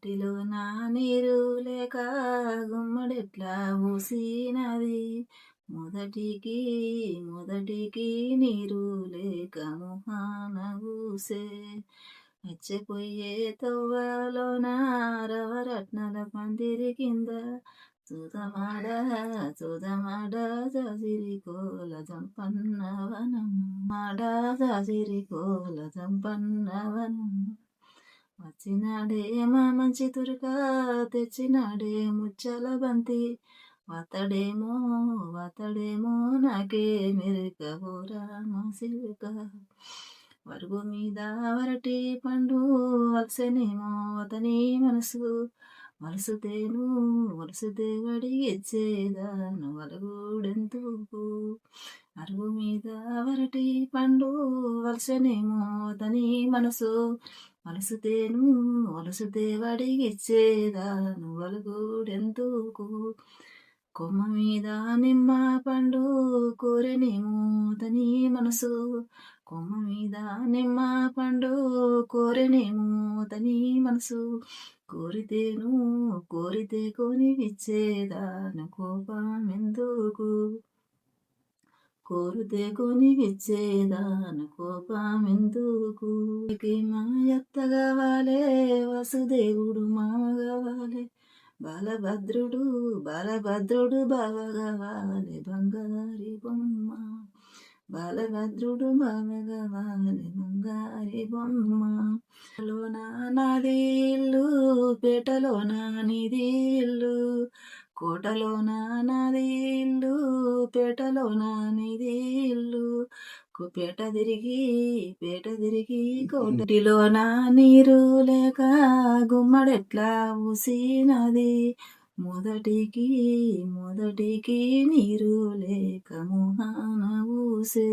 మట్టిలోన నీరు లేక గుమ్మడెట్లా ఊసినది. మొదటికి మొదటికి నీరు లేక మొహాన ఊసే. మర్చిపోయే తవ్వలోన రవరత్నాల పందిరి కింద చూదమాడ చూదమాడ జాజిరి కోల జంపన్నవనం మాడ జాజిరి కోల జంపన్నవనం. వచ్చినాడే మా మంచి తురక తెచ్చినాడే ముచ్చల బంతి. వతడేమో నాకే మెరుక ఊరా మా సిలుక. వరుగు మీద వరటి పండు వలసనేమో అతని మనసు. వలసుతే వడిగిచ్చేదాను వలగుడెందుకు. అరుగు మీద వరటి పండు వలసనేమో అతని మనసు. వలసుతే వడిగిచ్చేదాను వలగుడెందుకు. కొమ్మ మీద నిమ్మ పండు కోరెనేమో అతని మనసు. కొమ్మ మీద నిమ్మ పండు కోరెనేమో అతని మనసు. కోరితే కొనివిచ్చేదాను కోపమెందుకు. కోరితే కొనివిచ్చేదాను కోపమెందుకు. మా అత్త కావాలే వసుదేవుడు మామ కావాలే. బాలభద్రుడు బావ కావాలే బంగారి బొమ్మ. బాలభద్రుడు బావ కావాలే బంగారి బొమ్మ. లోన నాది ఇల్లు పేటలోన నీది ఇల్లు. కోటలోన నాది ఇల్లు పేటలోన నీది ఇల్లు. పేట తిరిగి కోటిలోన నీరు లేక గుమ్మడెట్లా ఊసినది. మొదటికి నీరు లేక మొహాన ఊసే.